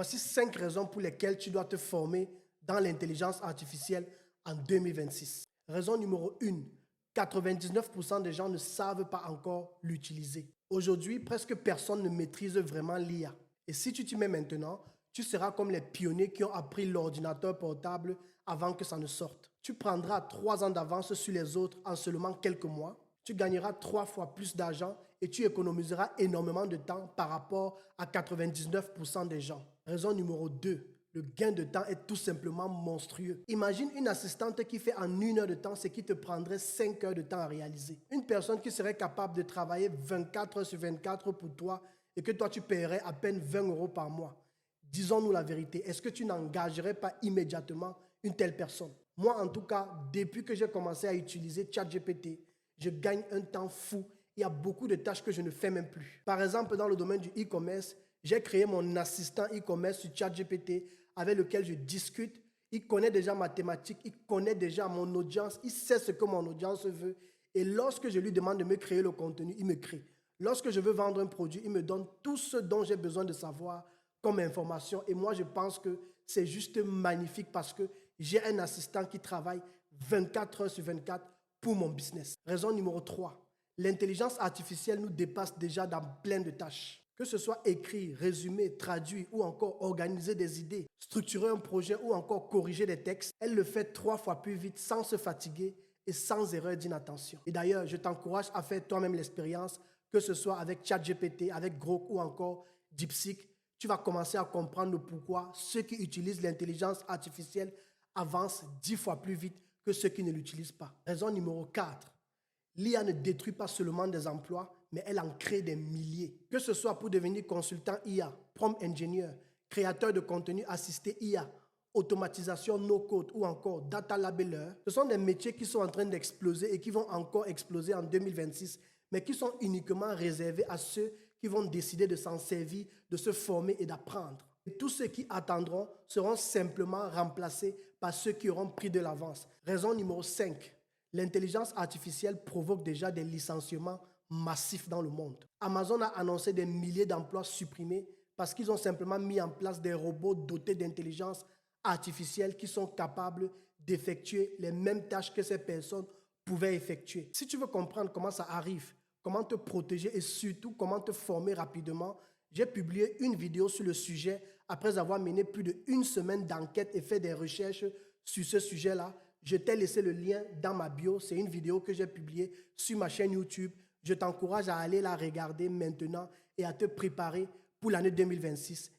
Voici 5 raisons pour lesquelles tu dois te former dans l'intelligence artificielle en 2026. Raison numéro 1, 99% des gens ne savent pas encore l'utiliser. Aujourd'hui, presque personne ne maîtrise vraiment l'IA. Et si tu t'y mets maintenant, tu seras comme les pionniers qui ont appris l'ordinateur portable avant que ça ne sorte. Tu prendras 3 ans d'avance sur les autres en seulement quelques mois. Tu gagneras 3 fois plus d'argent et tu économiseras énormément de temps par rapport à 99% des gens. Raison numéro 2, le gain de temps est tout simplement monstrueux. Imagine une assistante qui fait en 1 heure de temps ce qui te prendrait 5 heures de temps à réaliser. Une personne qui serait capable de travailler 24 heures sur 24 pour toi et que toi tu paierais à peine 20 € par mois. Disons-nous la vérité, est-ce que tu n'engagerais pas immédiatement une telle personne? Moi, en tout cas, depuis que j'ai commencé à utiliser ChatGPT, je gagne un temps fou. Il y a beaucoup de tâches que je ne fais même plus. Par exemple, dans le domaine du e-commerce, j'ai créé mon assistant e-commerce sur ChatGPT avec lequel je discute. Il connaît déjà ma thématique, il connaît déjà mon audience, il sait ce que mon audience veut. Et lorsque je lui demande de me créer le contenu, il me crée. Lorsque je veux vendre un produit, il me donne tout ce dont j'ai besoin de savoir comme information. Et moi, je pense que c'est juste magnifique parce que j'ai un assistant qui travaille 24 heures sur 24 pour mon business. Raison numéro 3, l'intelligence artificielle nous dépasse déjà dans plein de tâches. Que ce soit écrit, résumé, traduit ou encore organiser des idées, structurer un projet ou encore corriger des textes, elle le fait 3 fois plus vite sans se fatiguer et sans erreur d'inattention. Et d'ailleurs, je t'encourage à faire toi-même l'expérience, que ce soit avec ChatGPT, avec Grok ou encore DeepSeek. Tu vas commencer à comprendre le pourquoi ceux qui utilisent l'intelligence artificielle avancent 10 fois plus vite que ceux qui ne l'utilisent pas. Raison numéro 4. L'IA ne détruit pas seulement des emplois, mais elle en crée des milliers. Que ce soit pour devenir consultant IA, prompt engineer, créateur de contenu assisté IA, automatisation no-code ou encore data labeler, ce sont des métiers qui sont en train d'exploser et qui vont encore exploser en 2026, mais qui sont uniquement réservés à ceux qui vont décider de s'en servir, de se former et d'apprendre. Et tous ceux qui attendront seront simplement remplacés par ceux qui auront pris de l'avance. Raison numéro 5. L'intelligence artificielle provoque déjà des licenciements massifs dans le monde. Amazon a annoncé des milliers d'emplois supprimés parce qu'ils ont simplement mis en place des robots dotés d'intelligence artificielle qui sont capables d'effectuer les mêmes tâches que ces personnes pouvaient effectuer. Si tu veux comprendre comment ça arrive, comment te protéger et surtout comment te former rapidement, j'ai publié une vidéo sur le sujet après avoir mené plus d'1 semaine d'enquête et fait des recherches sur ce sujet-là. Je t'ai laissé le lien dans ma bio. C'est une vidéo que j'ai publiée sur ma chaîne YouTube. Je t'encourage à aller la regarder maintenant et à te préparer pour l'année 2026